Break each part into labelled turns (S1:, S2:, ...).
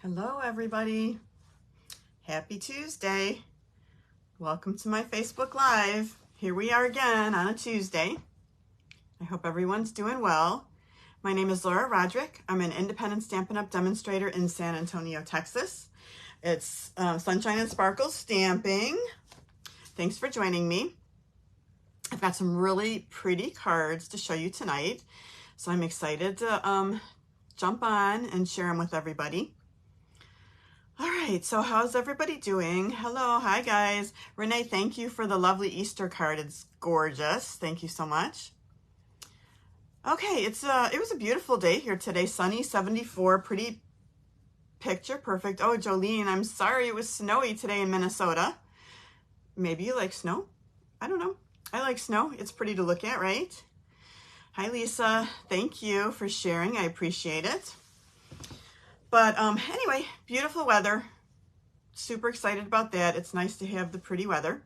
S1: Hello everybody. Happy Tuesday. Welcome to my Facebook Live. Here we are again on a Tuesday. I hope everyone's doing well. My name is Laura Rodrick. I'm an independent Stampin' Up! Demonstrator in San Antonio, Texas. It's Sunshine and Sparkles Stamping. Thanks for joining me. I've got some really pretty cards to show you tonight, so I'm excited to jump on and share them with everybody. All right, so how's everybody doing? Hello, hi guys. Renee, thank you for the lovely Easter card. It's gorgeous. Thank you so much. Okay, it was a beautiful day here today. Sunny, 74, pretty picture perfect. Oh, Jolene, I'm sorry it was snowy today in Minnesota. Maybe you like snow? I don't know. I like snow. It's pretty to look at, right? Hi, Lisa. Thank you for sharing. I appreciate it. But anyway, beautiful weather. Super excited about that. It's nice to have the pretty weather.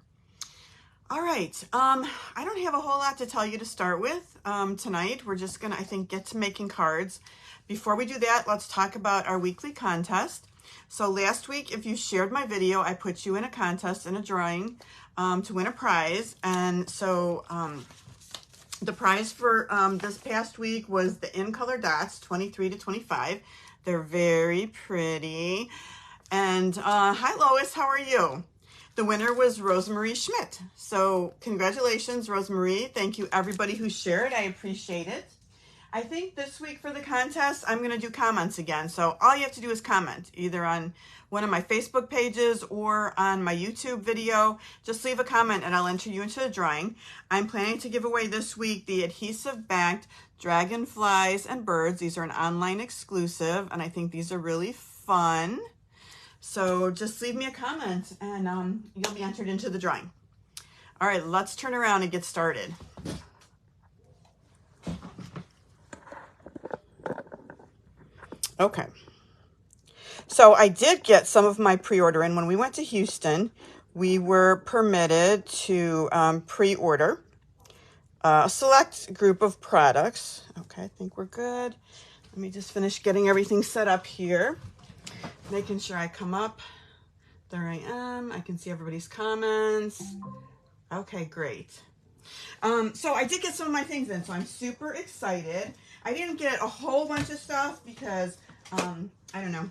S1: All right, I don't have a whole lot to tell you to start with tonight. We're just gonna, I think, get to making cards. Before we do that, let's talk about our weekly contest. So last week, if you shared my video, I put you in a contest, in a drawing to win a prize. And so the prize for this past week was the in color dots, 23 to 25. They're very pretty. And hi Lois, how are you? The winner was Rosemary Schmidt. So congratulations, Rosemary. Thank you everybody who shared. I appreciate it. I think this week for the contest, I'm gonna do comments again. So all you have to do is comment, either on one of my Facebook pages or on my YouTube video. Just leave a comment and I'll enter you into the drawing. I'm planning to give away this week the adhesive backed dragonflies and birds. These are an online exclusive and I think these are really fun. So just leave me a comment and you'll be entered into the drawing. All right, let's turn around and get started. Okay, so I did get some of my pre-order in. When we went to Houston, we were permitted to pre-order a select group of products. Okay, I think we're good. Let me just finish getting everything set up here. Making sure I come up. There I am. I can see everybody's comments. Okay, great. So I did get some of my things in, so I'm super excited. I didn't get a whole bunch of stuff because, I don't know,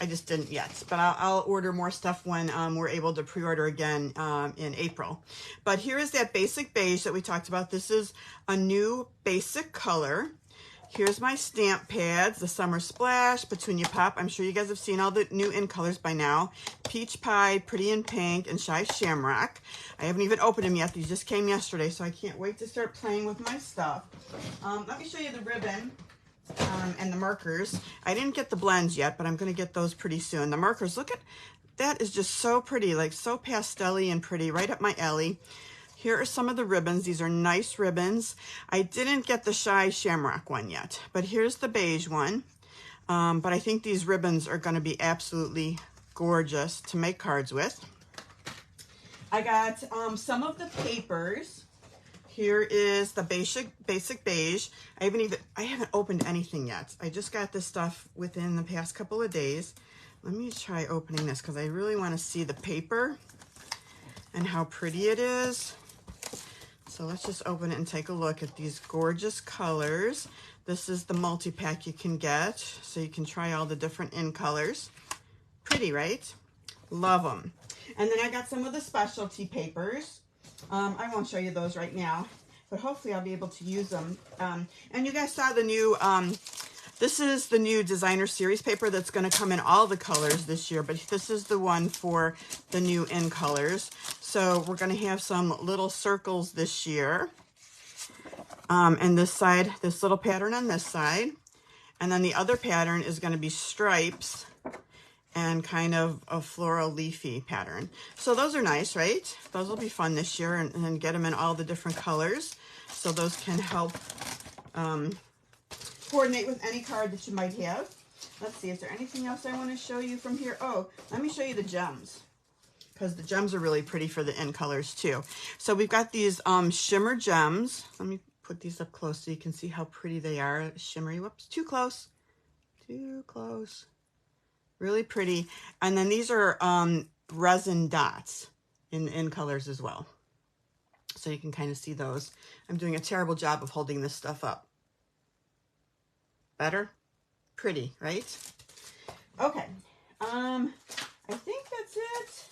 S1: I just didn't yet. But I'll order more stuff when we're able to pre-order again in April. But here is that basic beige that we talked about. This is a new basic color. Here's my stamp pads, the Summer Splash, Petunia Pop. I'm sure you guys have seen all the new in colors by now. Peach Pie, Pretty in Pink, and Shy Shamrock. I haven't even opened them yet. These just came yesterday, so I can't wait to start playing with my stuff. Let me show you the ribbon and the markers. I didn't get the blends yet, but I'm going to get those pretty soon. The markers, look at, that is just so pretty, like so pastel-y and pretty, right up my alley. Here are some of the ribbons. These are nice ribbons. I didn't get the Shy Shamrock one yet, but here's the beige one. But I think these ribbons are going to be absolutely gorgeous to make cards with. I got some of the papers. Here is the basic beige. I haven't opened anything yet. I just got this stuff within the past couple of days. Let me try opening this because I really want to see the paper and how pretty it is. So let's just open it and take a look at these gorgeous colors. This is the multi-pack you can get, so you can try all the different in colors. Pretty, right? Love them. And then I got some of the specialty papers. I won't show you those right now, but hopefully I'll be able to use them. And you guys saw the new, this is the new designer series paper that's going to come in all the colors this year, but this is the one for the new in colors. So we're going to have some little circles this year. And this side, this little pattern on this side. And then the other pattern is going to be stripes and kind of a floral leafy pattern. So those are nice, right? Those will be fun this year and get them in all the different colors. So those can help coordinate with any card that you might have. Let's see, is there anything else I want to show you from here? Oh, let me show you the gems, because the gems are really pretty for the in colors too. So we've got these shimmer gems. Let me put these up close so you can see how pretty they are. Shimmery, whoops, too close. Really pretty. And then these are resin dots in colors as well. So you can kind of see those. I'm doing a terrible job of holding this stuff up. Better? Pretty, right? Okay. I think that's it.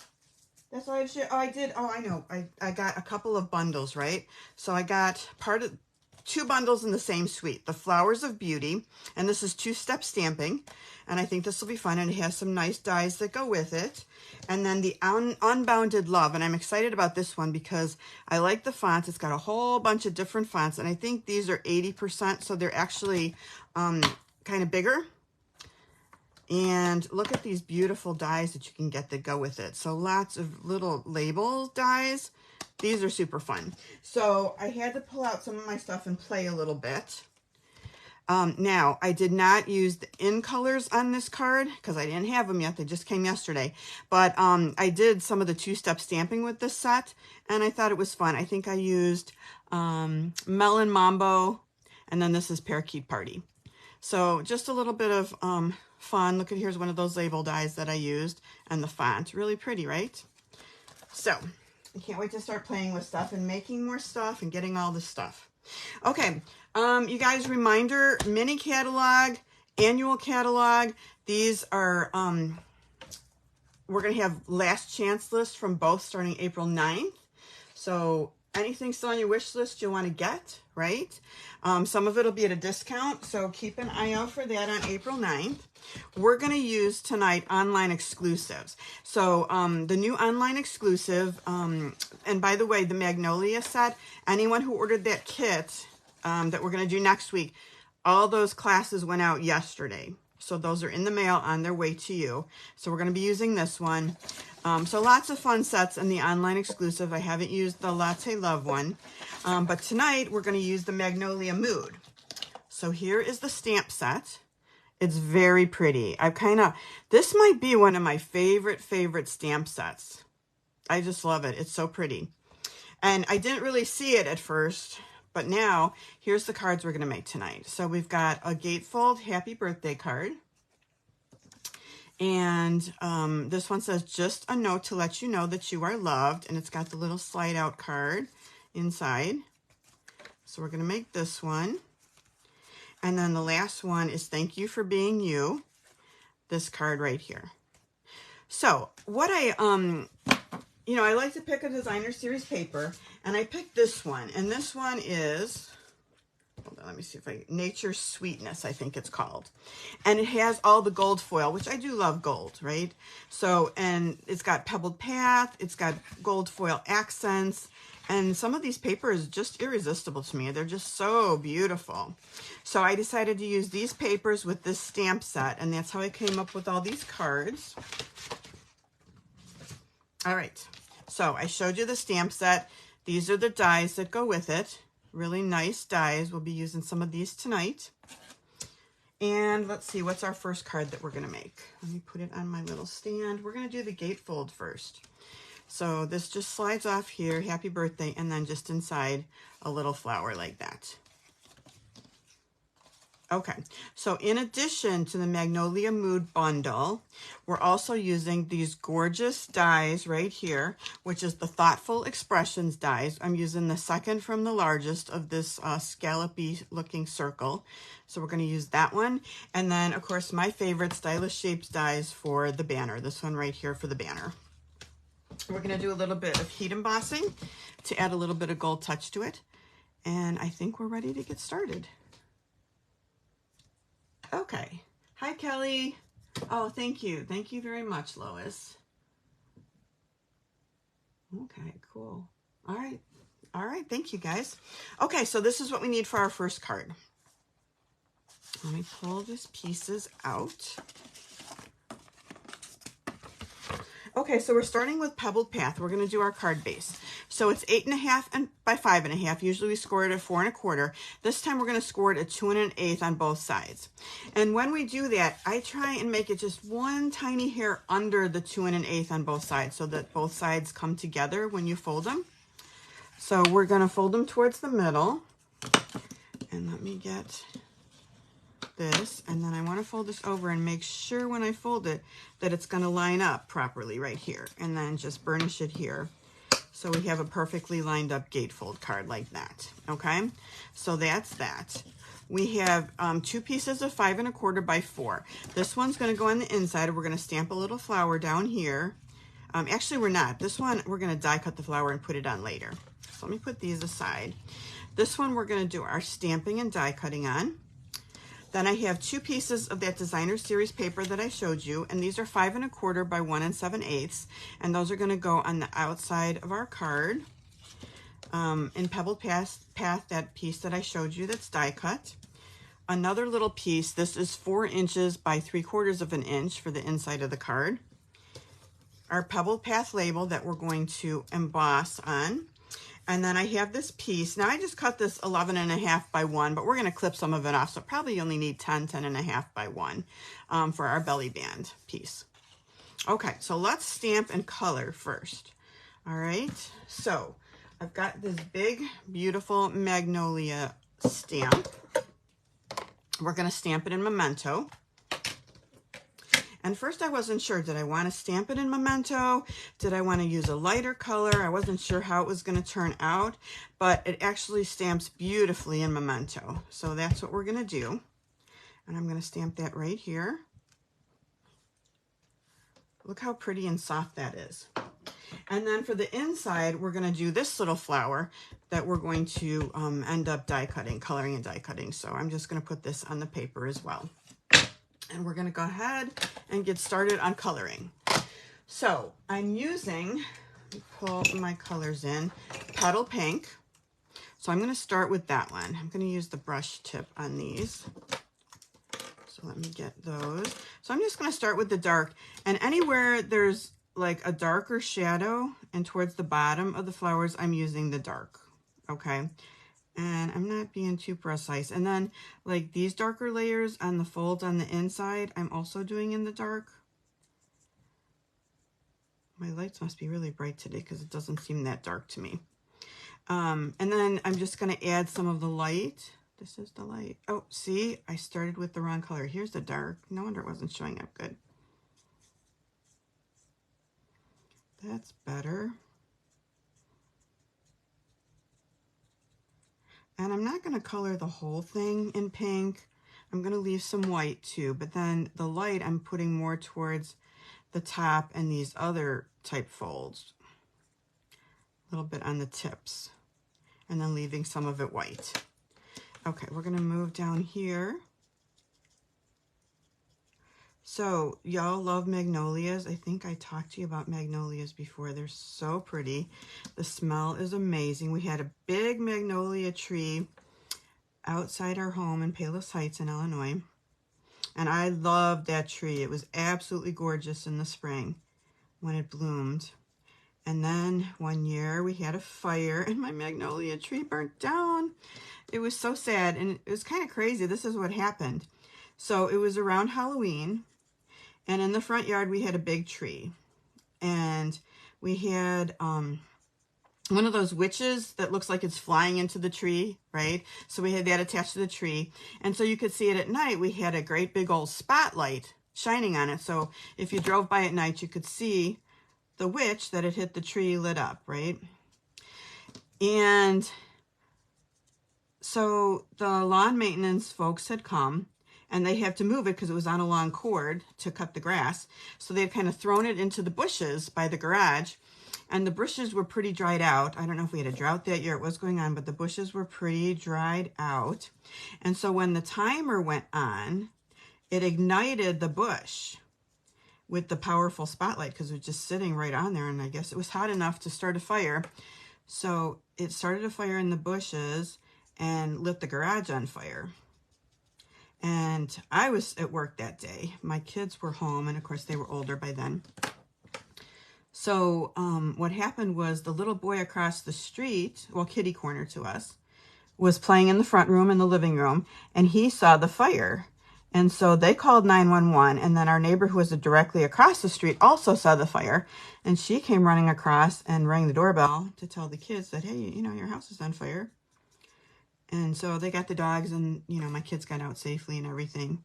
S1: That's all I should. Oh, I did. Oh, I know. I got a couple of bundles, right? So I got two bundles in the same suite. The Flowers of Beauty, and this is two-step stamping, and I think this will be fun, and it has some nice dies that go with it. And then the Unbounded Love, and I'm excited about this one because I like the fonts. It's got a whole bunch of different fonts, and I think these are 80%, so they're actually kind of bigger. And look at these beautiful dies that you can get that go with it. So lots of little label dies. These are super fun. So I had to pull out some of my stuff and play a little bit. Now, I did not use the in colors on this card because I didn't have them yet. They just came yesterday. But I did some of the two-step stamping with this set, and I thought it was fun. I think I used Melon Mambo, and then this is Parakeet Party. So just a little bit of fun. Look at, here's one of those label dies that I used, and the font. Really pretty, right? So I can't wait to start playing with stuff and making more stuff and getting all this stuff. Okay, you guys, reminder, mini catalog, annual catalog. These are, we're going to have last chance lists from both starting April 9th. So anything still on your wish list you want to get, right? Some of it will be at a discount, so keep an eye out for that on April 9th. We're going to use tonight online exclusives. So the new online exclusive, and by the way, the Magnolia set, anyone who ordered that kit that we're going to do next week, all those classes went out yesterday. So those are in the mail on their way to you. So we're going to be using this one. So lots of fun sets in the online exclusive. I haven't used the Latte Love one. But tonight we're going to use the Magnolia Mood. So here is the stamp set. It's very pretty. This might be one of my favorite stamp sets. I just love it. It's so pretty. And I didn't really see it at first, but now here's the cards we're going to make tonight. So we've got a gatefold happy birthday card. And this one says, just a note to let you know that you are loved. And it's got the little slide out card inside. So we're going to make this one. And then the last one is thank you for being you. This card right here. So what I like to pick a designer series paper, and I picked this one. And this one is, hold on, let me see if Nature's Sweetness, I think it's called. And it has all the gold foil, which I do love gold, right? So, and it's got pebbled path, it's got gold foil accents, and some of these papers are just irresistible to me. They're just so beautiful. So I decided to use these papers with this stamp set, and that's how I came up with all these cards. All right, so I showed you the stamp set. These are the dies that go with it. Really nice dies. We'll be using some of these tonight. And let's see, what's our first card that we're going to make? Let me put it on my little stand. We're going to do the gatefold first. So this just slides off here, happy birthday, and then just inside a little flower like that. Okay, so in addition to the Magnolia Mood bundle, we're also using these gorgeous dies right here, which is the Thoughtful Expressions dies. I'm using the second from the largest of this scallopy looking circle. So we're going to use that one. And then, of course, my favorite Stylish Shapes dies for the banner. This one right here for the banner. We're going to do a little bit of heat embossing to add a little bit of gold touch to it. And I think we're ready to get started. Okay. Hi, Kelly. Oh, thank you. Thank you very much, Lois. Okay, cool. All right. All right. Thank you, guys. Okay, so this is what we need for our first card. Let me pull these pieces out. Okay, so we're starting with Pebbled Path. We're going to do our card base. So it's 8.5 by 5.5. Usually we score it at 4 1/4. This time we're going to score it at 2 1/8 on both sides. And when we do that, I try and make it just one tiny hair under the 2 1/8 on both sides so that both sides come together when you fold them. So we're going to fold them towards the middle. And let me get this, and then I want to fold this over and make sure when I fold it that it's going to line up properly right here, and then just burnish it here. So we have a perfectly lined up gatefold card like that, okay? So that's that. We have 2 pieces of 5 1/4 by 4. This one's gonna go on the inside, and we're gonna stamp a little flower down here. Actually, we're not. This one, we're gonna die cut the flower and put it on later. So let me put these aside. This one, we're gonna do our stamping and die cutting on. Then I have 2 pieces of that designer series paper that I showed you, and these are 5 1/4 by 1 7/8, and those are going to go on the outside of our card. In Pebbled Path, that piece that I showed you that's die cut. Another little piece, this is 4 inches by 3/4 of an inch for the inside of the card. Our Pebbled Path label that we're going to emboss on. And then I have this piece. Now I just cut this 11 1/2 by 1, but we're going to clip some of it off. So probably only need 10 1/2 by 1 for our belly band piece. Okay, so let's stamp and color first. All right, so I've got this big, beautiful Magnolia stamp. We're going to stamp it in Memento. And first I wasn't sure, did I want to stamp it in Memento? Did I want to use a lighter color? I wasn't sure how it was going to turn out, but it actually stamps beautifully in Memento. So that's what we're going to do. And I'm going to stamp that right here. Look how pretty and soft that is. And then for the inside, we're going to do this little flower that we're going to end up die cutting, coloring and die cutting. So I'm just going to put this on the paper as well. And we're going to go ahead and get started on coloring. So I'm using, let me pull my colors in, Petal Pink. So I'm going to start with that one. I'm going to use the brush tip on these. So let me get those. So I'm just going to start with the dark. And anywhere there's like a darker shadow and towards the bottom of the flowers, I'm using the dark. Okay. And I'm not being too precise. And then like these darker layers on the folds on the inside, I'm also doing in the dark. My lights must be really bright today because it doesn't seem that dark to me. And then I'm just going to add some of the light. This is the light. Oh, see, I started with the wrong color. Here's the dark. No wonder it wasn't showing up good. That's better. And I'm not going to color the whole thing in pink. I'm going to leave some white too, but then the light I'm putting more towards the top and these other type folds. A little bit on the tips. And then leaving some of it white. Okay, we're going to move down here. So y'all love magnolias. I think I talked to you about magnolias before. They're so pretty. The smell is amazing. We had a big magnolia tree outside our home in Palos Heights in Illinois. And I loved that tree. It was absolutely gorgeous in the spring when it bloomed. And then one year we had a fire and my magnolia tree burnt down. It was so sad and it was kind of crazy. This is what happened. So it was around Halloween. And in the front yard, we had a big tree. And we had one of those witches that looks like it's flying into the tree, right? So we had that attached to the tree. And so you could see it at night. We had a great big old spotlight shining on it. So if you drove by at night, you could see the witch that had hit the tree lit up, right? And so the lawn maintenance folks had come. And they have to move it because it was on a long cord to cut the grass. So they had kind of thrown it into the bushes by the garage. And the bushes were pretty dried out. I don't know if we had a drought that year, it was going on, but the bushes were pretty dried out. And so when the timer went on, it ignited the bush with the powerful spotlight because it was just sitting right on there. And I guess it was hot enough to start a fire. So it started a fire in the bushes and lit the garage on fire. And I was at work that day. My kids were home, and of course they were older by then. So what happened was the little boy across the street, well, kitty corner to us, was playing in the front room in the living room, and he saw the fire. And so they called 911, and then our neighbor who was directly across the street also saw the fire, and she came running across and rang the doorbell to tell the kids that, hey, you know, your house is on fire. And so they got the dogs, and, you know, my kids got out safely and everything.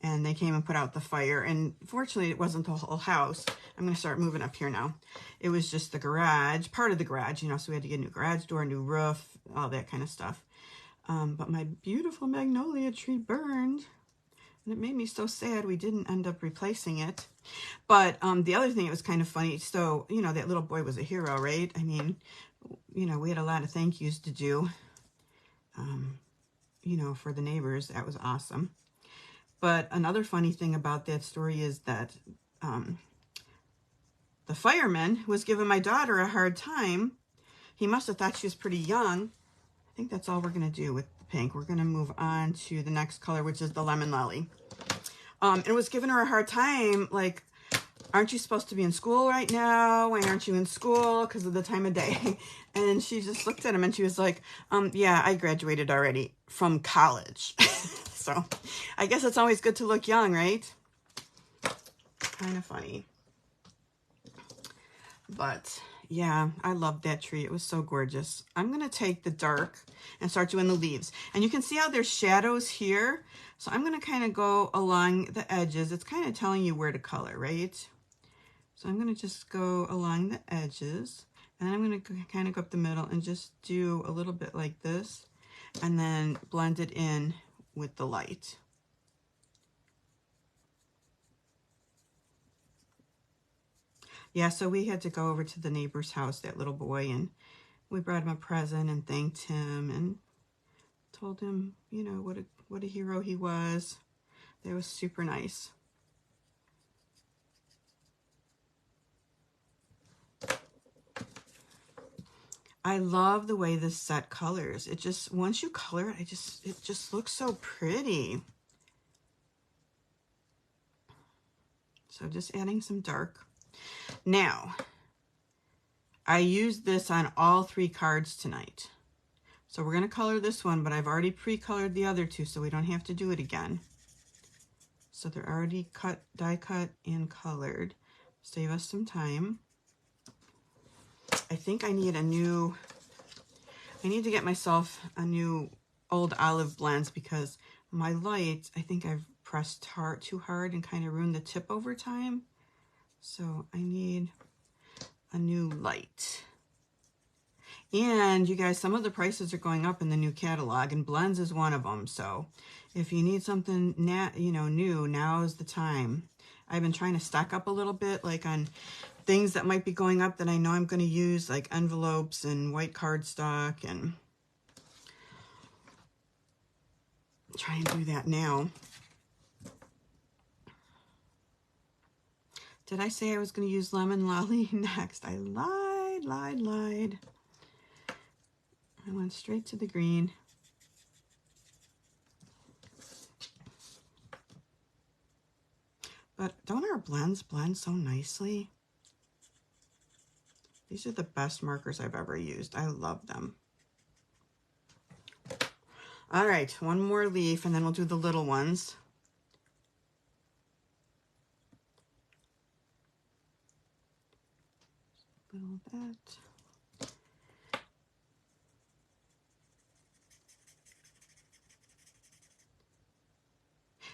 S1: And they came and put out the fire. And fortunately, it wasn't the whole house. I'm going to start moving up here now. It was just the garage, part of the garage, you know, so we had to get a new garage door, new roof, all that kind of stuff. But my beautiful magnolia tree burned. And it made me so sad we didn't end up replacing it. But the other thing, it was kind of funny. So, you know, that little boy was a hero, right? I mean, you know, we had a lot of thank yous to do, you know, for the neighbors. That was awesome. But another funny thing about that story is that the fireman was giving my daughter a hard time. He must have thought she was pretty young. I think that's all we're going to do with the pink. We're going to move on to the next color, which is the lemon lolly. It was giving her a hard time, like, aren't you supposed to be in school right now? Why aren't you in school? Because of the time of day. And she just looked at him and she was like, yeah, I graduated already from college. So I guess it's always good to look young, right? Kind of funny. But yeah, I loved that tree. It was so gorgeous. I'm going to take the dark and start doing the leaves. And you can see how there's shadows here. So I'm going to kind of go along the edges. It's kind of telling you where to color, right? So I'm going to just go along the edges. And then I'm going to kind of go up the middle and just do a little bit like this. And then blend it in with the light. Yeah, so we had to go over to the neighbor's house, that little boy, and we brought him a present and thanked him and told him, you know, what a hero he was. That was super nice. I love the way this set colors. It just, once you color it, it just looks so pretty. So just adding some dark. Now, I used this on all 3 cards tonight. So we're going to color this one, but I've already pre-colored the other 2, so we don't have to do it again. So they're already cut, die cut, and colored. Save us some time. I think I need I need to get myself a new old olive blends because my light, I think I've pressed too hard and kind of ruined the tip over time. So I need a new light. And you guys, some of the prices are going up in the new catalog, and blends is one of them. So if you need something new, now is the time. I've been trying to stock up a little bit, like on things that might be going up that I know I'm going to use, like envelopes and white cardstock, and try and do that now. Did I say I was going to use lemon lolly next? I lied. I went straight to the green. But don't our blends blend so nicely? These are the best markers I've ever used. I love them. All right, one more leaf and then we'll do the little ones. A little of that.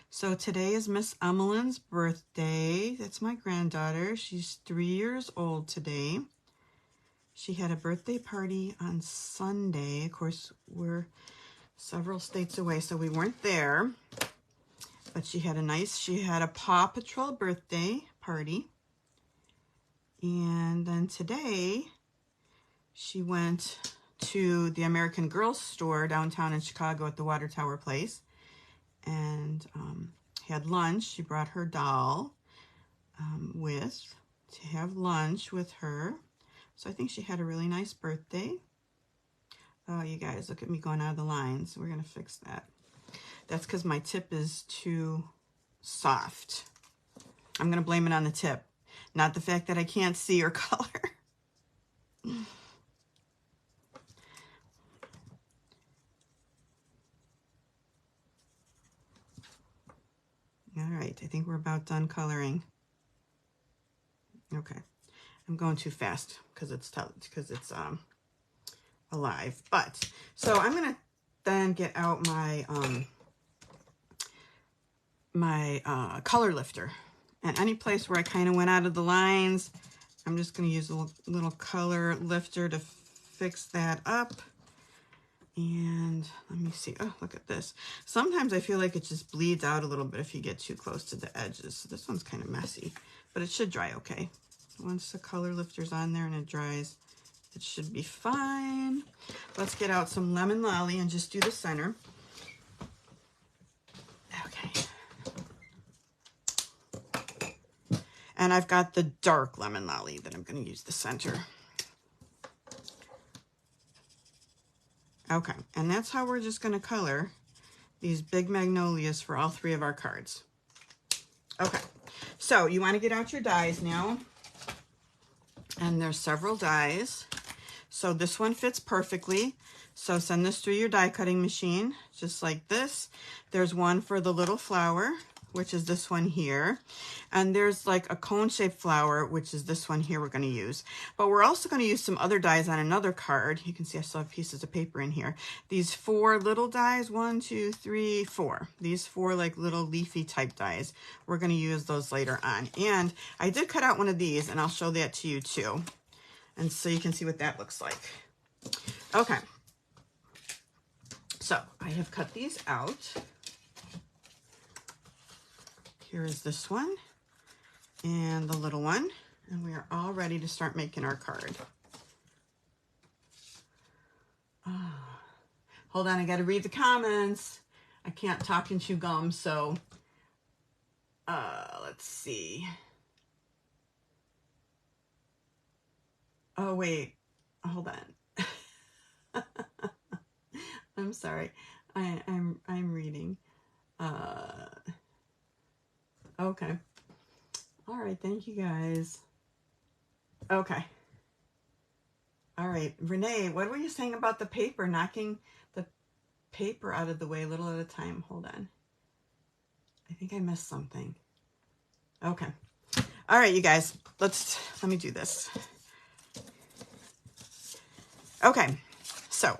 S1: So today is Miss Emmeline's birthday. That's my granddaughter. She's 3 years old today. She had a birthday party on Sunday. Of course, we're several states away, so we weren't there. But she had a Paw Patrol birthday party. And then today, she went to the American Girl store downtown in Chicago at the Water Tower Place. And had lunch. She brought her doll to have lunch with her. So I think she had a really nice birthday. Oh, you guys, look at me going out of the lines. We're going to fix that. That's because my tip is too soft. I'm going to blame it on the tip, not the fact that I can't see or color. All right, I think we're about done coloring. Okay, I'm going too fast because it's alive. But so I'm gonna then get out my color lifter. And any place where I kind of went out of the lines, I'm just going to use a little color lifter to fix that up. And let me see. Oh, look at this. Sometimes I feel like it just bleeds out a little bit if you get too close to the edges. So this one's kind of messy, but it should dry okay. Once the color lifter's on there and it dries, it should be fine. Let's get out some Lemon Lolly and just do the center. Okay. And I've got the dark Lemon Lolly that I'm going to use the center. Okay, and that's how we're just going to color these big magnolias for all 3 of our cards. Okay, so you want to get out your dies now. And there's several dies. So this one fits perfectly. So send this through your die cutting machine, just like this. There's one for the little flower, which is this one here. And there's like a cone-shaped flower, which is this one here we're going to use. But we're also going to use some other dies on another card. You can see I still have pieces of paper in here. These 4 little dies, 1, 2, 3, 4. These 4 like little leafy type dies. We're going to use those later on. And I did cut out one of these, and I'll show that to you too. And so you can see what that looks like. Okay. So I have cut these out. Here is this one and the little one, and we are all ready to start making our card. Hold on, I got to read the comments. I can't talk and chew gum, so let's see. Oh wait, hold on. I'm sorry. I'm reading. Okay. All right. Thank you guys. Okay. All right. Renee, what were you saying about the paper? Knocking the paper out of the way a little at a time. Hold on. I think I missed something. Okay. All right, you guys. Let me do this. Okay. So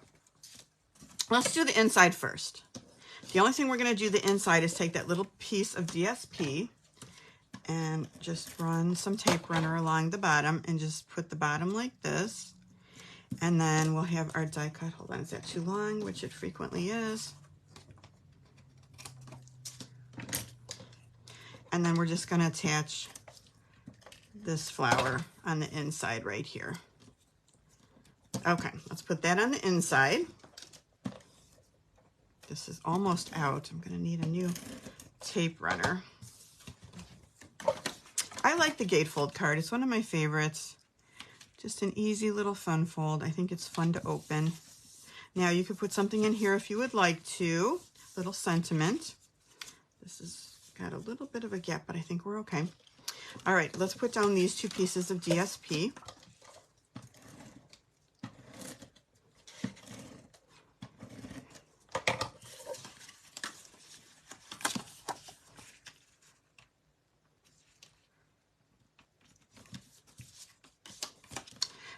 S1: let's do the inside first. The only thing we're going to do the inside is take that little piece of DSP and just run some tape runner along the bottom and just put the bottom like this. And then we'll have our die cut. Hold on, is that too long? Which it frequently is. And then we're just going to attach this flower on the inside right here. Okay, let's put that on the inside. This is almost out. I'm going to need a new tape runner. I like the gatefold card. It's one of my favorites. Just an easy little fun fold. I think it's fun to open. Now you could put something in here if you would like to. Little sentiment. This has got a little bit of a gap, but I think we're okay. All right, let's put down these 2 pieces of DSP.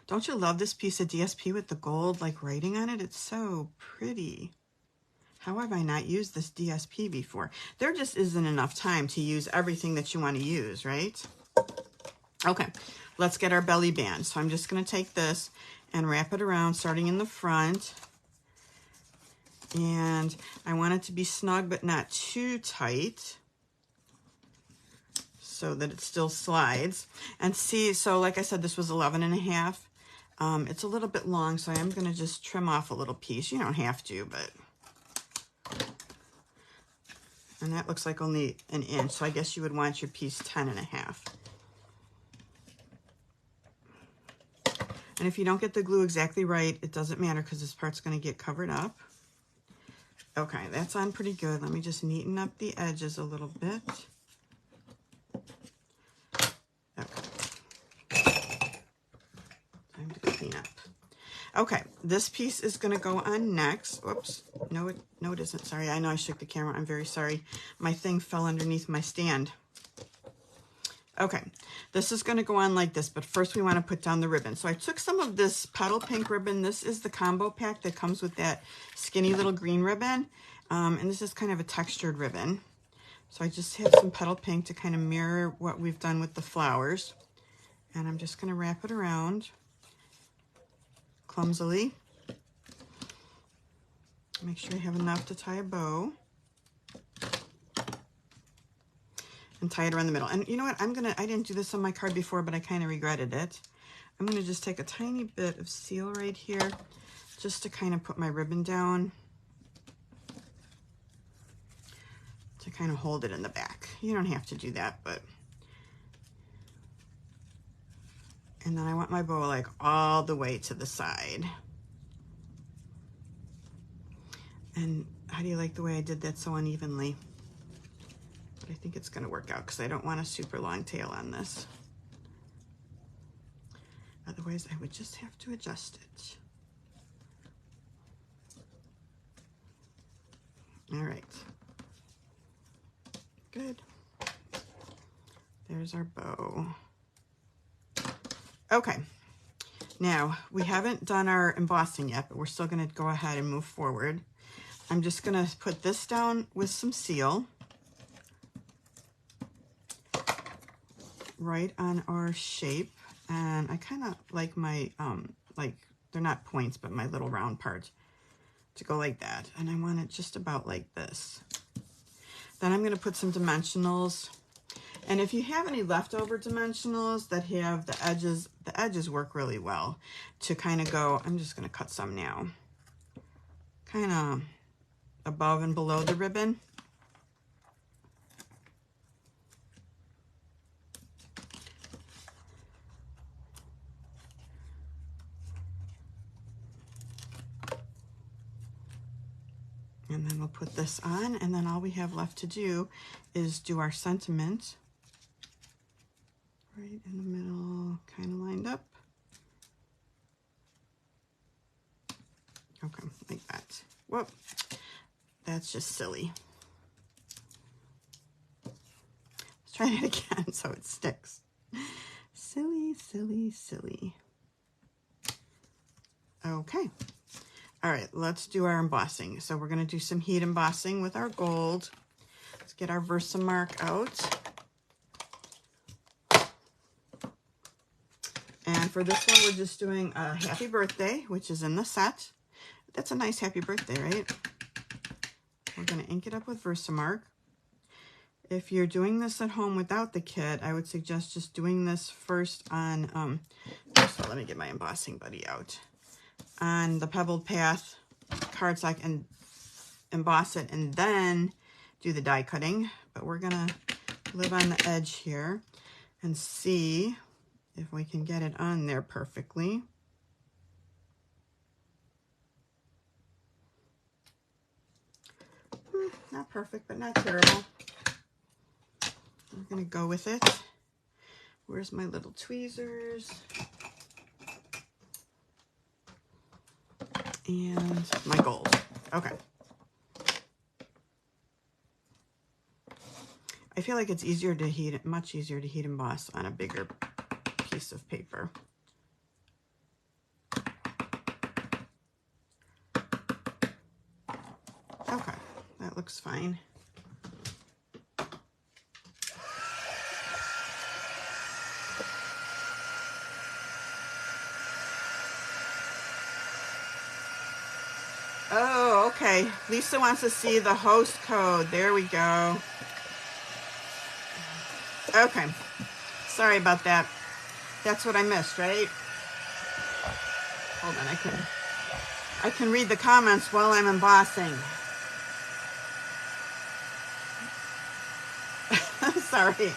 S1: Don't you love this piece of DSP with the gold like writing on it? It's so pretty. How have I not used this DSP before? There just isn't enough time to use everything that you want to use, right? Okay, let's get our belly band. So I'm just going to take this and wrap it around starting in the front. And I want it to be snug but not too tight, so that it still slides. And see, so like I said, this was 11.5. It's a little bit long, so I am going to just trim off a little piece. You don't have to, but... And that looks like only an inch, so I guess you would want your piece 10.5. And if you don't get the glue exactly right, it doesn't matter because this part's going to get covered up. Okay, that's on pretty good. Let me just neaten up the edges a little bit. Time to clean up. Okay, this piece is going to go on next. Whoops. No, it isn't. Sorry, I know I shook the camera. I'm very sorry. My thing fell underneath my stand. Okay, this is going to go on like this, but first we want to put down the ribbon. So I took some of this petal pink ribbon. This is the combo pack that comes with that skinny little green ribbon. And this is kind of a textured ribbon. So I just have some petal pink to kind of mirror what we've done with the flowers. And I'm just going to wrap it around clumsily. Make sure you have enough to tie a bow. And tie it around the middle. And you know what? I didn't do this on my card before, but I kind of regretted it. I'm gonna just take a tiny bit of seal right here, just to kind of put my ribbon down, to kind of hold it in the back. You don't have to do that, but. And then I want my bow like all the way to the side. And how do you like the way I did that so unevenly? I think it's going to work out because I don't want a super long tail on this. Otherwise, I would just have to adjust it. All right. Good. There's our bow. Okay. Now, we haven't done our embossing yet, but we're still going to go ahead and move forward. I'm just going to put this down with some seal. Right on our shape, and I kind of like my like they're not points but my little round part to go like that, and I want it just about like this. Then I'm going to put some dimensionals, and if you have any leftover dimensionals that have the edges work really well to kind of go. I'm just going to cut some now, kind of above and below the ribbon. And then we'll put this on, and then all we have left to do is do our sentiment. Right in the middle, kind of lined up. Okay, like that. Whoop, that's just silly. Let's try it again so it sticks. Silly, silly, silly. Okay. All right, let's do our embossing. So we're going to do some heat embossing with our gold. Let's get our Versamark out. And for this one, we're just doing a happy birthday, which is in the set. That's a nice happy birthday, right? We're going to ink it up with Versamark. If you're doing this at home without the kit, I would suggest just doing this first on, so let me get my embossing buddy out. On the Pebbled Path cardstock and emboss it, and then do the die cutting. But we're gonna live on the edge here and see if we can get it on there perfectly. Not perfect, but not terrible. We're gonna go with it. Where's my little tweezers? And my gold. Okay. I feel like it's easier to heat, much easier to heat emboss on a bigger piece of paper. Okay, that looks fine. Oh, okay. Lisa wants to see the host code. There we go. Okay. Sorry about that. That's what I missed, right? Hold on, I can read the comments while I'm embossing.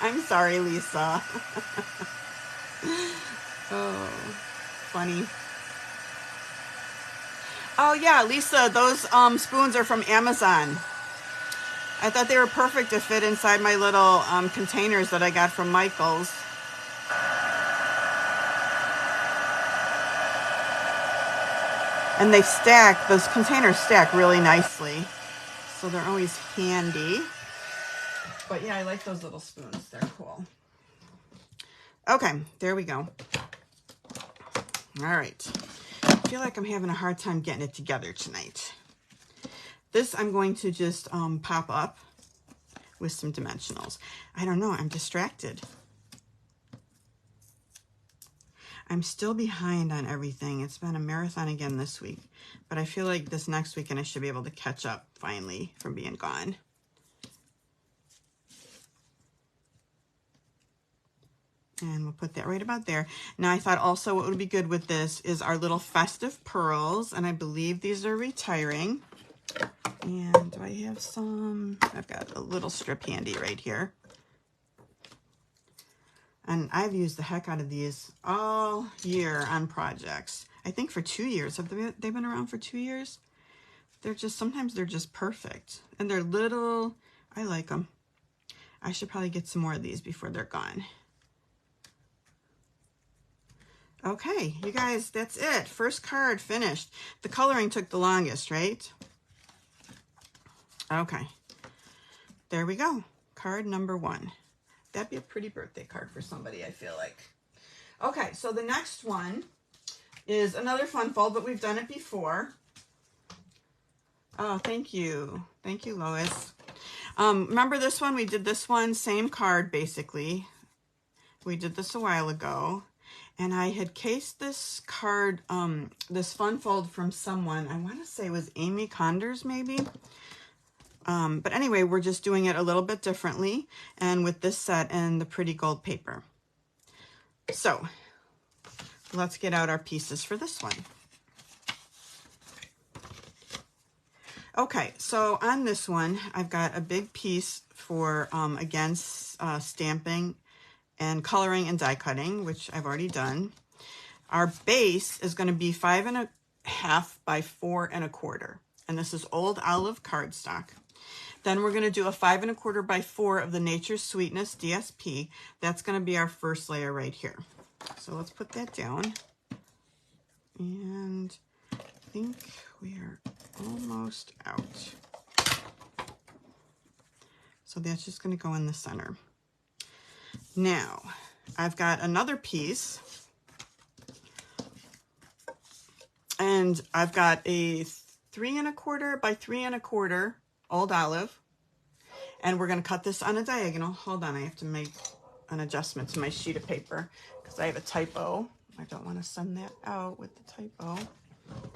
S1: I'm sorry, Lisa. Oh, funny. Oh yeah, Lisa, those spoons are from Amazon. I thought they were perfect to fit inside my little containers that I got from Michael's. And they stack, those containers stack really nicely. So they're always handy. But yeah, I like those little spoons, they're cool. Okay, there we go. All right. I feel like I'm having a hard time getting it together tonight. This I'm going to just pop up with some dimensionals. I don't know, I'm distracted. I'm still behind on everything. It's been a marathon again this week, but I feel like this next weekend I should be able to catch up finally from being gone. And we'll put that right about there. Now I thought also what would be good with this is our little festive pearls, and I believe these are retiring. And do I have some? I've got a little strip handy right here. And I've used the heck out of these all year on projects. I think for 2 years. Have they been around for 2 years? They're just, sometimes they're just perfect. And they're little, I like them. I should probably get some more of these before they're gone. Okay, you guys, that's it. First card finished. The coloring took the longest, right? Okay, there we go. Card number 1. That'd be a pretty birthday card for somebody, I feel like. Okay, so the next one is another fun fold, but we've done it before. Oh, thank you. Thank you, Lois. Remember this one? We did this one, same card, basically. We did this a while ago. And I had cased this card, this fun fold from someone. I want to say it was Amy Condors, maybe. But anyway, we're just doing it a little bit differently and with this set and the pretty gold paper. So let's get out our pieces for this one. Okay, so on this one, I've got a big piece for, again, stamping and coloring and die cutting, which I've already done. Our base is going to be 5.5 by 4 1/4. And this is Old Olive cardstock. Then we're going to do a 5 1/4 by 4 of the Nature's Sweetness DSP. That's going to be our first layer right here. So let's put that down. And I think we are almost out. So that's just going to go in the center. Now, I've got another piece. And I've got a 3 1/4 by 3 1/4 Old Olive, and we're going to cut this on a diagonal. Hold on, I have to make an adjustment to my sheet of paper because I have a typo. I don't want to send that out with the typo.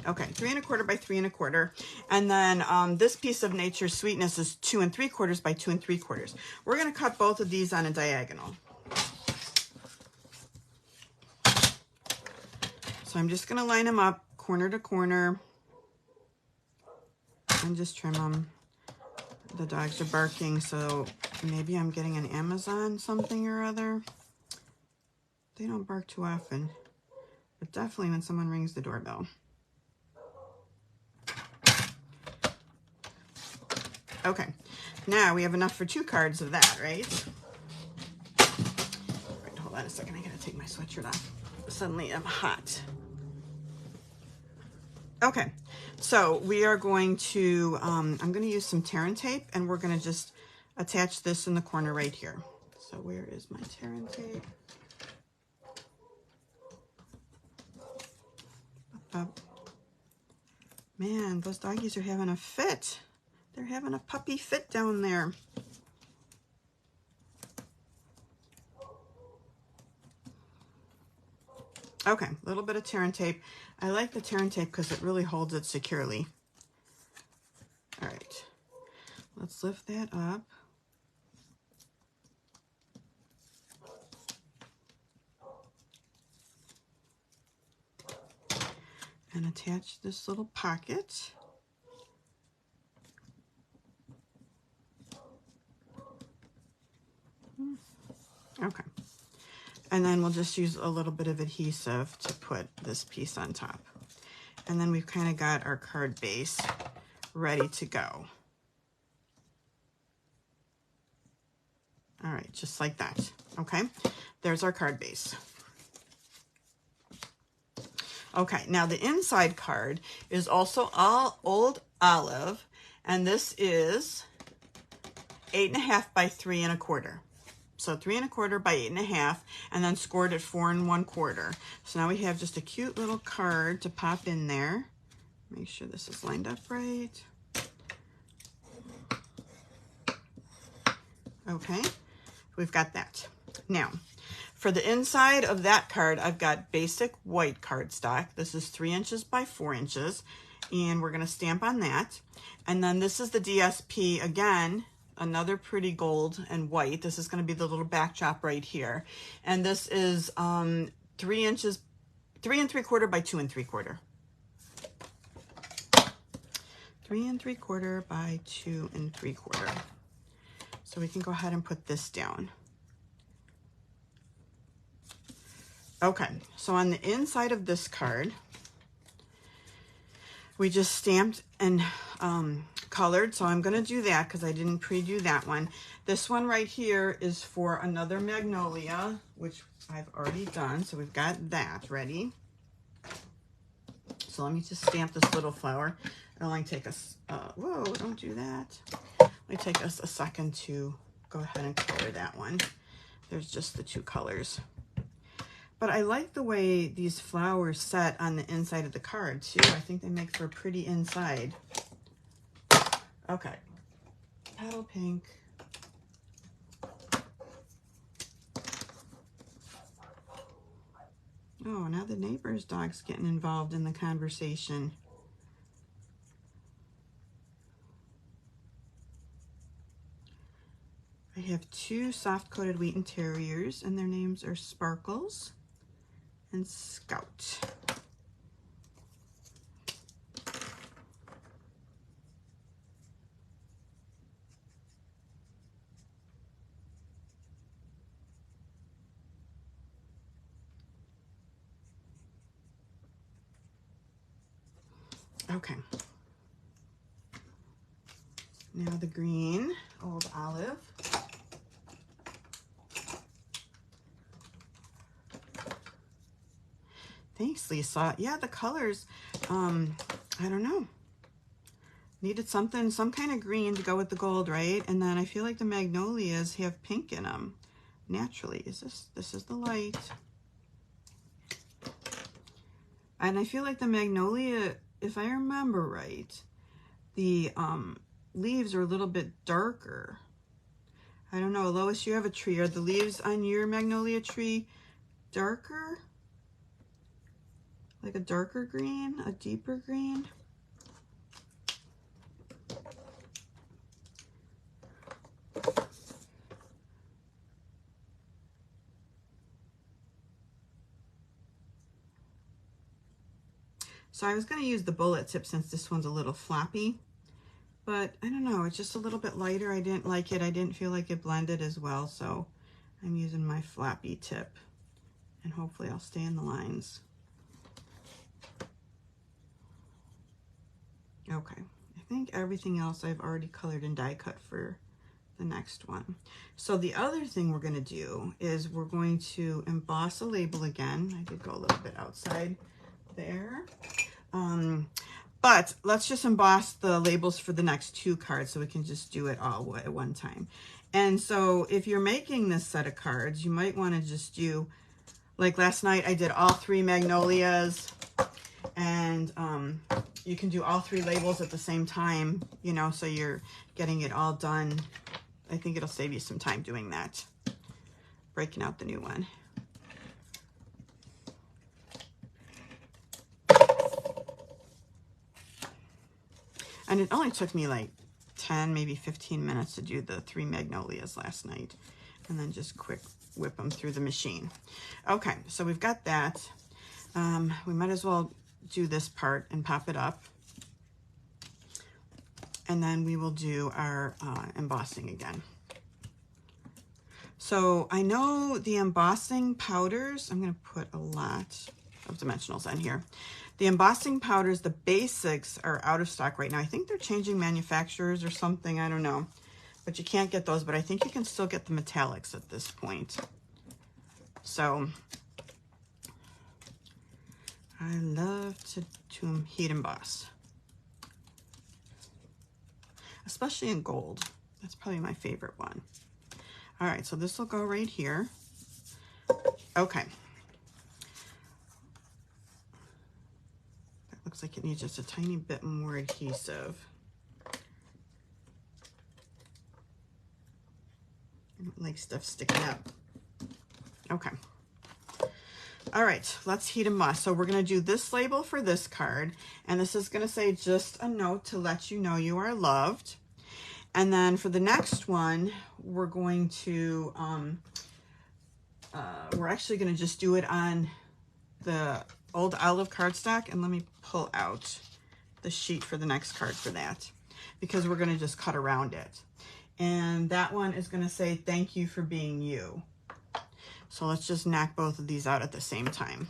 S1: Okay, 3 1/4 by 3 1/4, and then this piece of Nature's Sweetness is 2 3/4 by 2 3/4. We're going to cut both of these on a diagonal. So I'm just going to line them up corner to corner and just trim them. The dogs are barking, so maybe I'm getting an Amazon something or other. They don't bark too often, but definitely when someone rings the doorbell. Okay, now we have enough for 2 cards of that, right? Right, hold on a second, I gotta take my sweatshirt off. Suddenly I'm hot. Okay, so we are going to, I'm going to use some Tear and Tape, and we're going to just attach this in the corner right here. So where is my Tear and Tape? Man, those doggies are having a fit. They're having a puppy fit down there. Okay, a little bit of Tear and Tape. I like the Tear and Tape because it really holds it securely. All right, let's lift that up. And attach this little pocket. Okay. And then we'll just use a little bit of adhesive to put this piece on top. And then we've kind of got our card base ready to go. All right, just like that. Okay, there's our card base. Okay, now the inside card is also all Old Olive, and this is 8.5 by 3 1/4. So 3 1/4 by 8 1/2, and then scored at 4 1/4. So now we have just a cute little card to pop in there. Make sure this is lined up right. Okay, we've got that. Now, for the inside of that card, I've got basic white cardstock. This is 3 inches by 4 inches, and we're gonna stamp on that. And then this is the DSP again, another pretty gold and white. This is gonna be the little backdrop right here. And this is 3 inches, 3 3/4 by 2 3/4. 3 3/4 by 2 3/4. So we can go ahead and put this down. Okay, so on the inside of this card, we just stamped and colored. So I'm gonna do that because I didn't pre-do that one. This one right here is for another Magnolia, which I've already done. So we've got that ready. So let me just stamp this little flower. It'll only take us, whoa, don't do that. It'll take us a second to go ahead and color that one. There's just the 2 colors. But I like the way these flowers set on the inside of the card too. I think they make for a pretty inside. Okay, petal pink. Oh, now the neighbor's dog's getting involved in the conversation. I have 2 soft-coated Wheaten Terriers, and their names are Sparkles and Scout. Okay. Now the green, Old Olive. Thanks, Lisa. Yeah, the colors, I don't know. Needed something, some kind of green to go with the gold, right? And then I feel like the Magnolias have pink in them naturally. This is the light. And I feel like the Magnolia, if I remember right, the leaves are a little bit darker. I don't know, Lois, you have a tree. Are the leaves on your Magnolia tree darker? Like a darker green, a deeper green? So I was going to use the bullet tip since this one's a little floppy, but I don't know, it's just a little bit lighter. I didn't like it. I didn't feel like it blended as well, so I'm using my floppy tip, and hopefully I'll stay in the lines. Okay, I think everything else I've already colored and die cut for the next one. So the other thing we're going to do is we're going to emboss a label again. I did go a little bit outside there. But let's just emboss the labels for the next 2 cards so we can just do it all at one time. And so if you're making this set of cards, you might want to just do, like last night I did all 3 Magnolias, and you can do all 3 labels at the same time, you know, so you're getting it all done. I think it'll save you some time doing that. Breaking out the new one. And it only took me like 10, maybe 15 minutes to do the 3 Magnolias last night. And then just quick whip them through the machine. Okay, so we've got that. We might as well do this part and pop it up. And then we will do our embossing again. So I know the embossing powders, I'm going to put a lot of dimensionals on here. The embossing powders, the basics, are out of stock right now. I think they're changing manufacturers or something. I don't know. But you can't get those. But I think you can still get the metallics at this point. So I love to heat emboss. Especially in gold. That's probably my favorite one. All right, so this will go right here. Okay. That looks like it needs just a tiny bit more adhesive. I don't like stuff sticking up. Okay. All right, let's heat emboss. So we're going to do this label for this card, and this is going to say just a note to let you know you are loved. And then for the next one, we're going to, we're actually going to just do it on the old olive cardstock. And let me pull out the sheet for the next card for that, because we're going to just cut around it. And that one is going to say, thank you for being you. So let's just knock both of these out at the same time.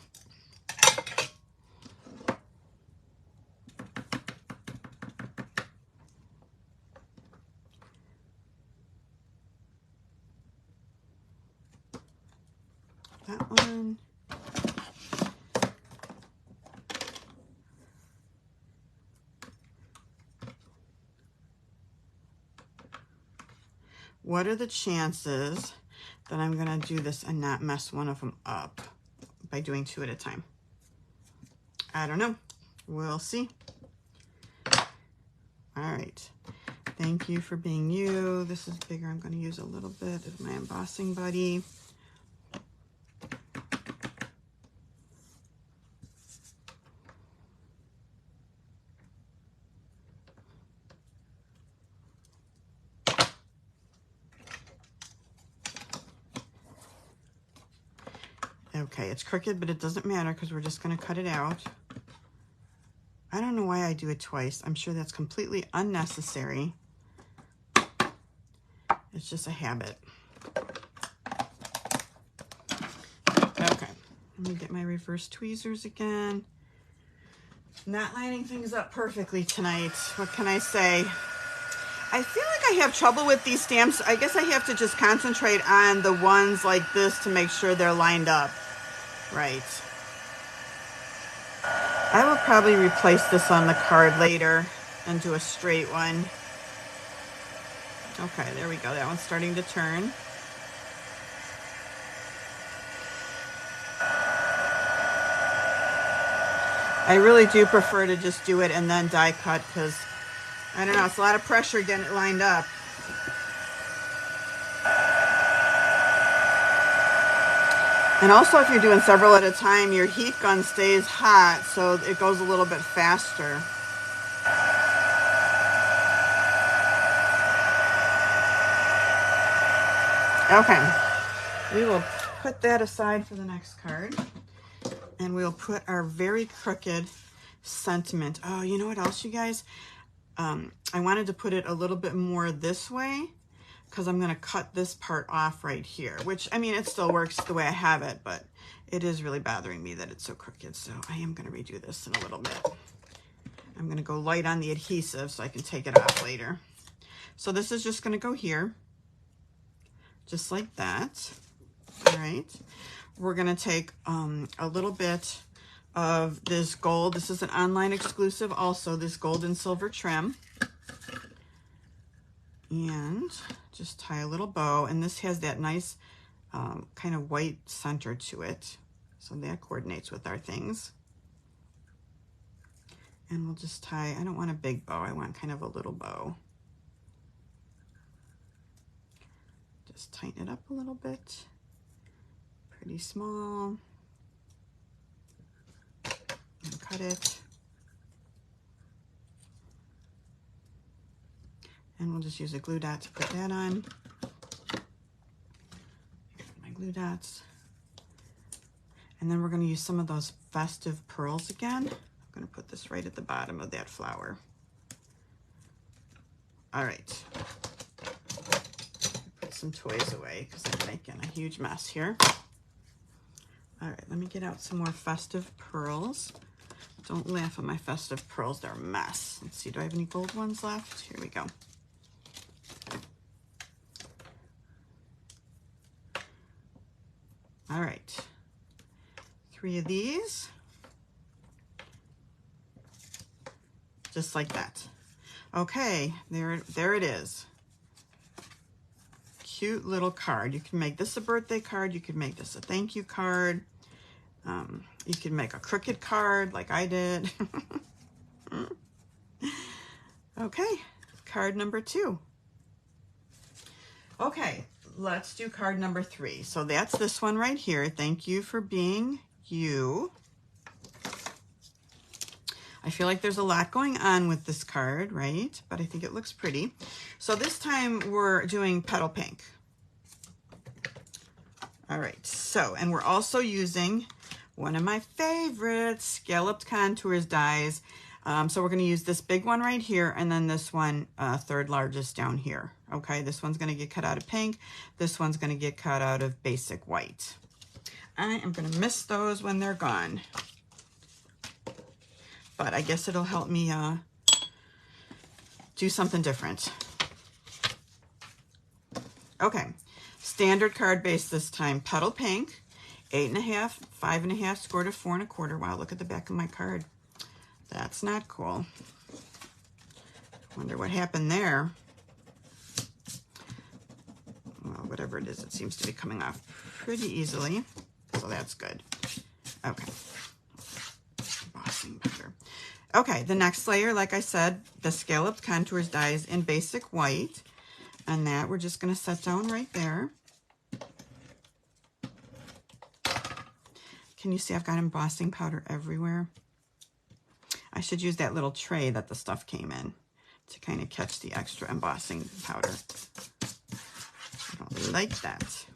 S1: That one. What are the chances that I'm going to do this and not mess one of them up by doing 2 at a time? I don't know. We'll see. All right. Thank you for being you. This is bigger. I'm going to use a little bit of my embossing buddy. Okay, it's crooked, but it doesn't matter because we're just going to cut it out. I don't know why I do it twice. I'm sure that's completely unnecessary. It's just a habit. Okay, let me get my reverse tweezers again. Not lining things up perfectly tonight. What can I say? I feel like I have trouble with these stamps. I guess I have to just concentrate on the ones like this to make sure they're lined up right. I will probably replace this on the card later and do a straight one. Okay, there we go. That one's starting to turn. I really do prefer to just do it and then die cut because, I don't know, it's a lot of pressure getting it lined up. And also, if you're doing several at a time, your heat gun stays hot, so it goes a little bit faster. Okay, we will put that aside for the next card. And we'll put our very crooked sentiment. Oh, you know what else, you guys? I wanted to put it a little bit more this way because I'm going to cut this part off right here, which, I mean, it still works the way I have it, but it is really bothering me that it's so crooked. So I am going to redo this in a little bit. I'm going to go light on the adhesive so I can take it off later. So this is just going to go here, just like that. All right. We're going to take a little bit of this gold. This is an online exclusive also, this gold and silver trim. And just tie a little bow. And this has that nice kind of white center to it. So that coordinates with our things. And we'll just tie, I don't want a big bow. I want kind of a little bow. Just tighten it up a little bit. Pretty small. And cut it. And we'll just use a glue dot to put that on. Here's my glue dots. And then we're going to use some of those festive pearls again. I'm going to put this right at the bottom of that flower. All right. Put some toys away because I'm making a huge mess here. All right, let me get out some more festive pearls. Don't laugh at my festive pearls, they're a mess. Let's see, do I have any gold ones left? Here we go. All right, 3 of these. Just like that. Okay, there it is. cute little card. You can make this a birthday card. You could make this a thank you card. You can make a crooked card like I did. Okay, card number 2. Okay, let's do card number 3. So that's this one right here. Thank you for being you. I feel like there's a lot going on with this card, right? But I think it looks pretty. So this time we're doing petal pink. All right, so, and we're also using one of my favorite scalloped contours dies. So we're going to use this big one right here, and then this one, third largest down here. Okay, this one's going to get cut out of pink. This one's going to get cut out of basic white. I am going to miss those when they're gone. But I guess it'll help me do something different. Okay, standard card base this time, petal pink, 8.5, 5.5, scored a 4 1/4. Wow, look at the back of my card. That's not cool. Wonder what happened there. Well, whatever it is, it seems to be coming off pretty easily, so that's good. Okay, embossing powder. Okay, the next layer, like I said, the scalloped contours dies in basic white, and that we're just going to set down right there. Can you see I've got embossing powder everywhere? I should use that little tray that the stuff came in to kind of catch the extra embossing powder. I don't really like that.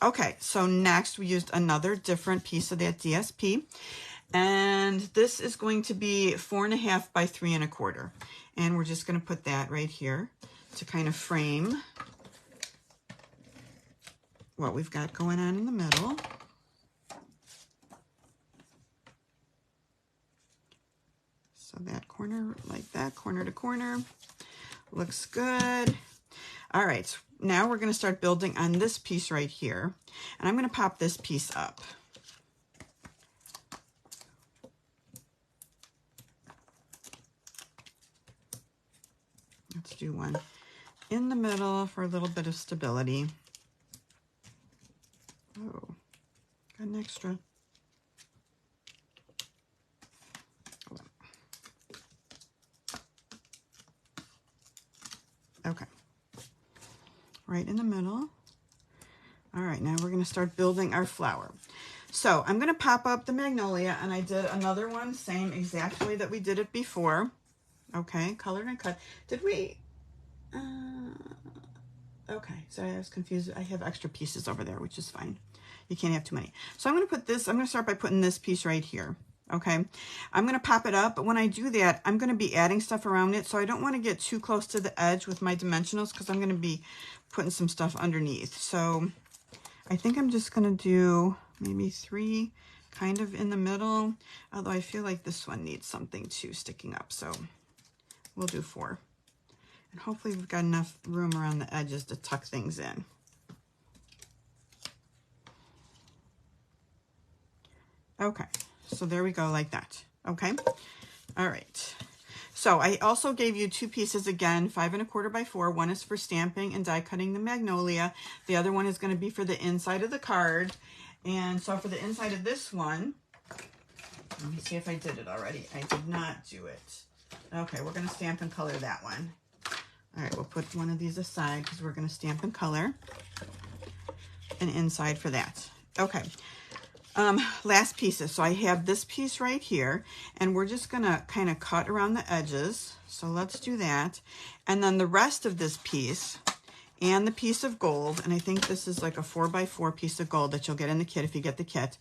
S1: Okay, so next we used another different piece of that DSP. And this is going to be 4.5 by 3 1/4. And we're just going to put that right here to kind of frame what we've got going on in the middle. So that corner, like that, corner to corner, looks good. All right, now we're going to start building on this piece right here. And I'm going to pop this piece up. Let's do one in the middle for a little bit of stability. Oh, got an extra. Okay, right in the middle. All right, now we're going to start building our flower. So I'm going to pop up the Magnolia, and I did another one, same exact way that we did it before. Okay, colored and cut. Did we? Okay, so I was confused. I have extra pieces over there, which is fine. You can't have too many. So I'm going to put this, I'm going to start by putting this piece right here. Okay, I'm going to pop it up, but when I do that, I'm going to be adding stuff around it, so I don't want to get too close to the edge with my dimensionals because I'm going to be putting some stuff underneath. So I think I'm just going to do maybe 3 kind of in the middle, although I feel like this one needs something too sticking up, so we'll do 4. And hopefully we've got enough room around the edges to tuck things in. Okay, so there we go like that. Okay, all right. So I also gave you 2 pieces again, 5 1/4 by 4. One is for stamping and die cutting the Magnolia. The other one is going to be for the inside of the card. And so for the inside of this one, let me see if I did it already. I did not do it. Okay, we're going to stamp and color that one. All right, we'll put one of these aside because we're going to stamp and color an inside for that. Okay, last pieces. So I have this piece right here, and we're just going to kind of cut around the edges. So let's do that. And then the rest of this piece and the piece of gold, and I think this is like a 4 by 4 piece of gold that you'll get in the kit if you get the kit.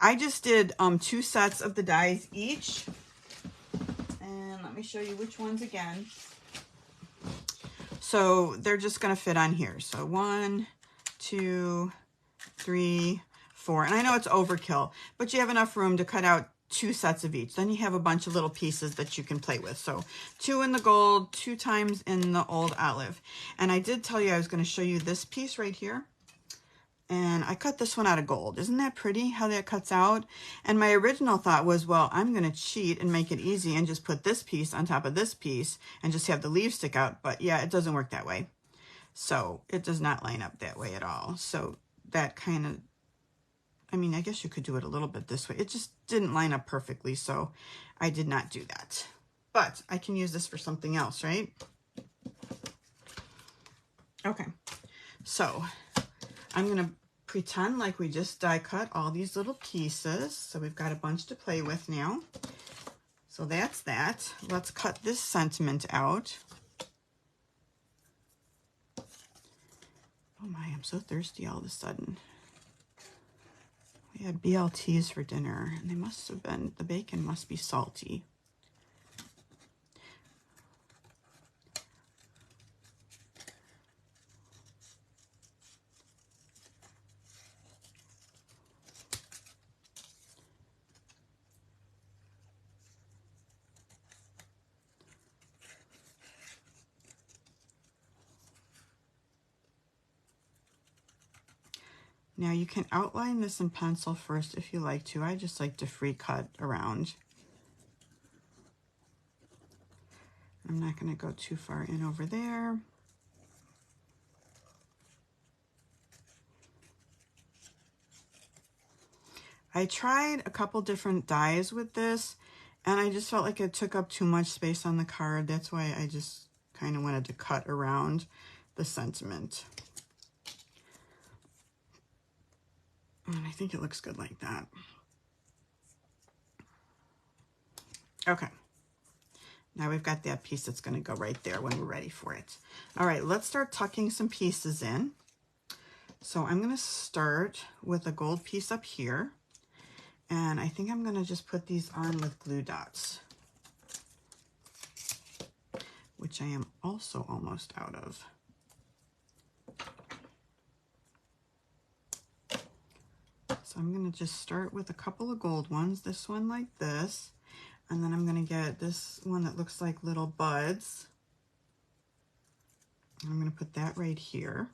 S1: I just did 2 sets of the dies each. And let me show you which ones again. So they're just going to fit on here. So 1, 2, 3, 4. And I know it's overkill, but you have enough room to cut out 2 sets of each. Then you have a bunch of little pieces that you can play with. So 2 in the gold, 2 times in the old olive. And I did tell you I was going to show you this piece right here. And I cut this one out of gold. Isn't that pretty how that cuts out? And my original thought was, well, I'm going to cheat and make it easy and just put this piece on top of this piece and just have the leaves stick out. But yeah, it doesn't work that way. So it does not line up that way at all. So that kind of, I mean, I guess you could do it a little bit this way. It just didn't line up perfectly, so I did not do that. But I can use this for something else, right? Okay, so I'm gonna pretend like we just die cut all these little pieces. So we've got a bunch to play with now. So that's that. Let's cut this sentiment out. Oh my, I'm so thirsty all of a sudden. We had BLTs for dinner, and they must have been, the bacon must be salty. Now you can outline this in pencil first if you like to. I just like to free cut around. I'm not going to go too far in over there. I tried a couple different dies with this, and I just felt like it took up too much space on the card. That's why I just kind of wanted to cut around the sentiment. And I think it looks good like that. Okay. Now we've got that piece that's going to go right there when we're ready for it. All right, let's start tucking some pieces in. So I'm going to start with a gold piece up here. And I think I'm going to just put these on with glue dots, which I am also almost out of. So I'm going to just start with a couple of gold ones, this one like this, and then I'm going to get this one that looks like little buds. I'm going to put that right here.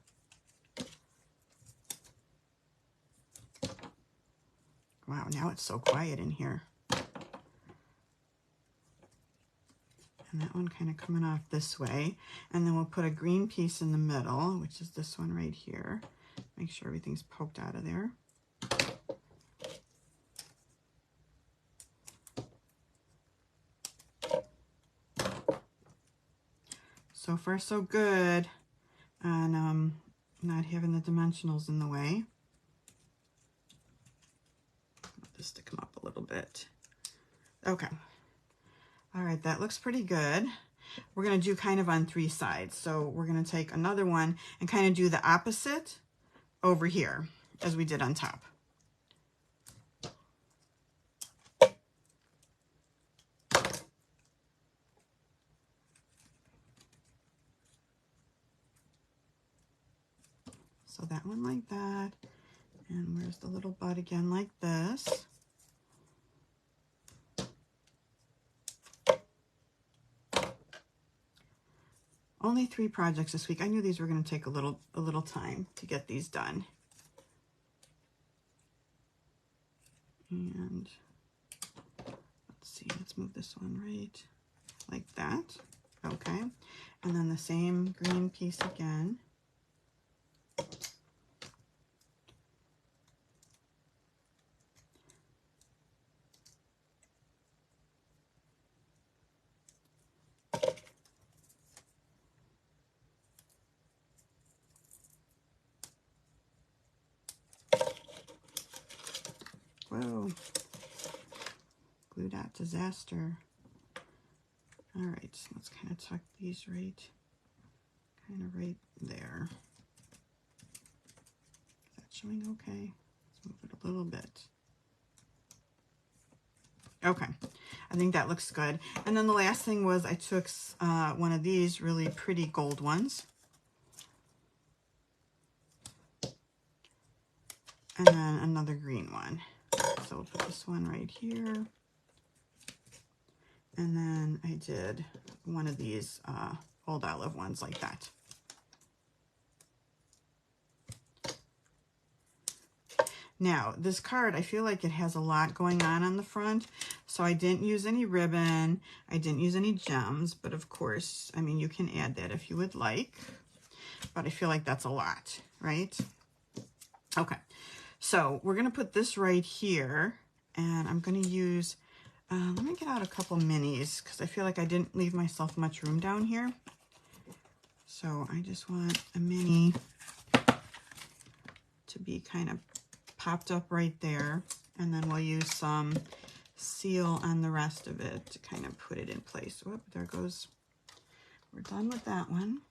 S1: Wow, now it's so quiet in here. And that one kind of coming off this way. And then we'll put a green piece in the middle, which is this one right here. Make sure everything's poked out of there. So far, so good on not having the dimensionals in the way. I'll just stick them up a little bit. Okay. All right, that looks pretty good. We're going to do kind of on 3 sides. So we're going to take another one and kind of do the opposite over here as we did on top. So that one like that, and where's the little bud again like this. Only 3 projects this week. I knew these were going to take a little time to get these done. And let's see, let's move this one right like that. Okay, and then the same green piece again. Whoa, glue dot disaster. All right, so let's kind of tuck these right there. Is that showing okay? Let's move it a little bit. Okay, I think that looks good. And then the last thing was I took one of these really pretty gold ones. And then another green one. So we'll put this one right here. And then I did one of these old olive ones like that. Now, this card, I feel like it has a lot going on the front, so I didn't use any ribbon, I didn't use any gems, but of course, I mean, you can add that if you would like. but I feel like that's a lot, right? Okay, so we're gonna put this right here, and I'm gonna use, let me get out a couple minis because I feel like I didn't leave myself much room down here. So I just want a mini to be kind of popped up right there, and then we'll use some seal on the rest of it to kind of put it in place. Whoop, there goes. We're done with that one.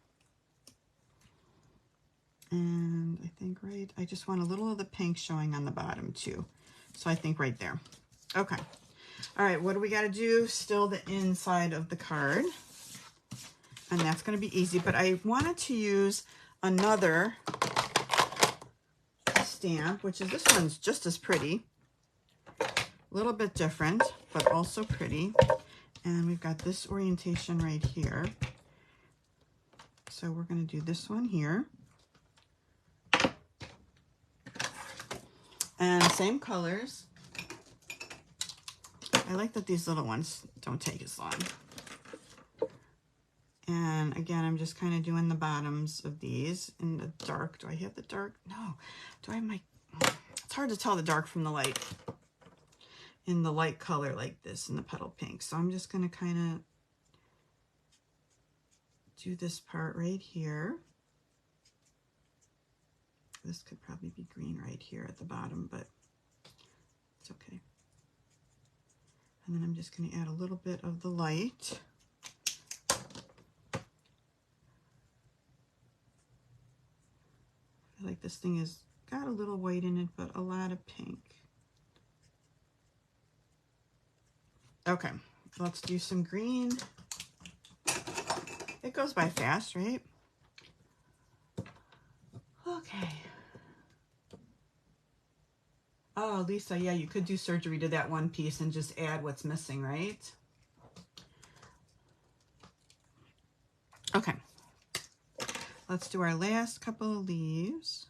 S1: And I think I just want a little of the pink showing on the bottom too. So I think right there. Okay. All right, what do we got to do? Still the inside of the card. And that's going to be easy, but I wanted to use another stamp, which is, this one's just as pretty. A little bit different, but also pretty. And we've got this orientation right here. So we're going to do this one here. And same colors. I like that these little ones don't take as long. And again, I'm just kind of doing the bottoms of these in the dark. Do I have the dark? No. Do I have my... It's hard to tell the dark from the light. In the light color like this, in the petal pink. So I'm just going to kind of do this part right here. This could probably be green right here at the bottom, but it's okay. And then I'm just going to add a little bit of the light. I feel like this thing has got a little white in it, but a lot of pink. Okay, let's do some green. It goes by fast, right? Okay. Oh, Lisa, yeah, you could do surgery to that one piece and just add what's missing, right? Okay. Let's do our last couple of leaves.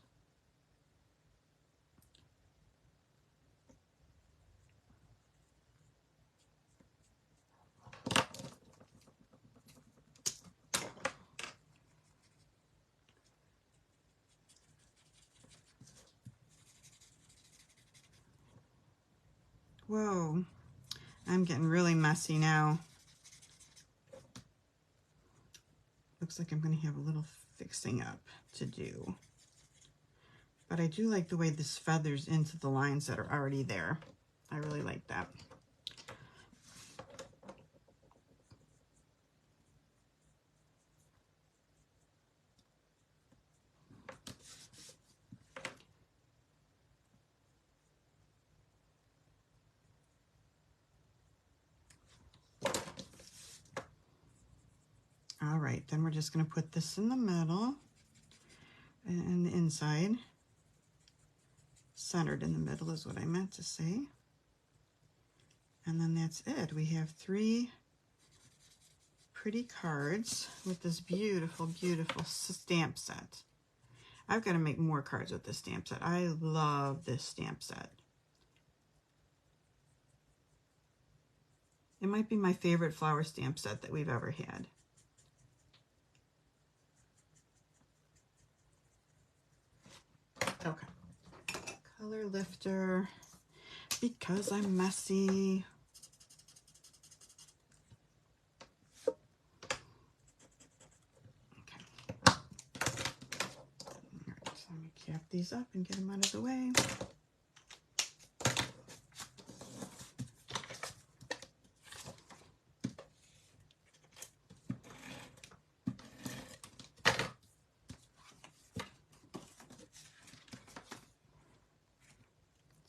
S1: Whoa, I'm getting really messy now. Looks like I'm going to have a little fixing up to do. But I do like the way this feathers into the lines that are already there. I really like that. All right, then we're just going to put this in the middle and the inside. Centered in the middle is what I meant to say. And then that's it. We have 3 pretty cards with this beautiful, beautiful stamp set. I've got to make more cards with this stamp set. I love this stamp set. It might be my favorite flower stamp set that we've ever had. Okay. Color lifter, because I'm messy. Okay. All right, so let me cap these up and get them out of the way.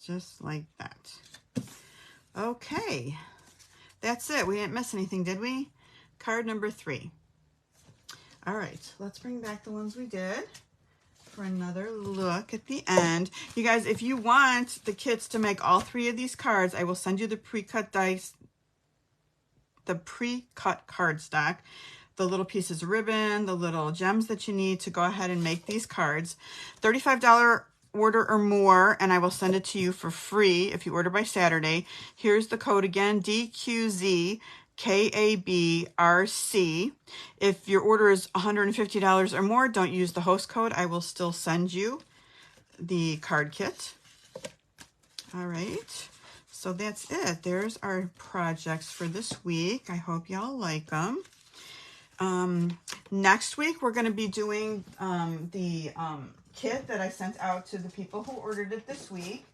S1: Just like that. Okay, that's it. We didn't miss anything, did we? Card number 3. All right, let's bring back the ones we did for another look at the end. You guys, if you want the kits to make all 3 of these cards, I will send you the pre-cut dice, the pre-cut cardstock, the little pieces of ribbon, the little gems that you need to go ahead and make these cards. $35 order or more, and I will send it to you for free if you order by Saturday. Here's the code again, DQZ. KABRC. If your order is $150 or more, don't use the host code. I will still send you the card kit. All right, so that's it. There's our projects for this week. I hope y'all like them. Next week, we're going to be doing the kit that I sent out to the people who ordered it this week,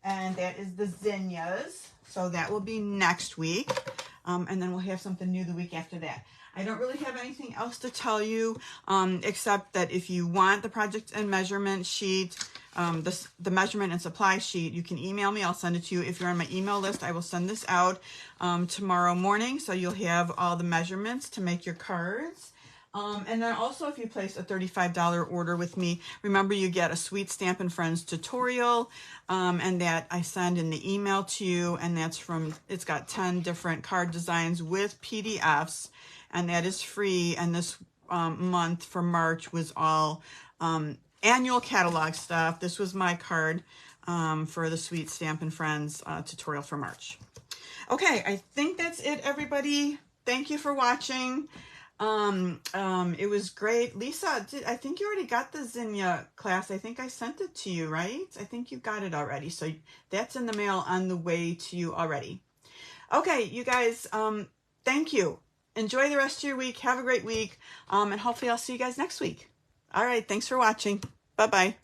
S1: and that is the zinnias. So that will be next week, and then we'll have something new the week after that. I don't really have anything else to tell you, except that if you want the project and measurement sheet, the measurement and supply sheet, you can email me. I'll send it to you. If you're on my email list, I will send this out tomorrow morning, so you'll have all the measurements to make your cards. And then also, if you place a $35 order with me, remember you get a sweet Stampin' Friends tutorial, and that I send in the email to you, and that's it's got 10 different card designs with PDFs, and that is free. And this month for March was all annual catalog stuff. This was my card for the sweet Stampin' Friends tutorial for March. Okay, I think that's it, everybody. Thank you for watching. It was great. Lisa, I think you already got the zinnia class. I think I sent it to you, right? I think you got it already. So that's in the mail on the way to you already. Okay, you guys, thank you. Enjoy the rest of your week. Have a great week. And hopefully I'll see you guys next week. All right, thanks for watching. Bye-bye.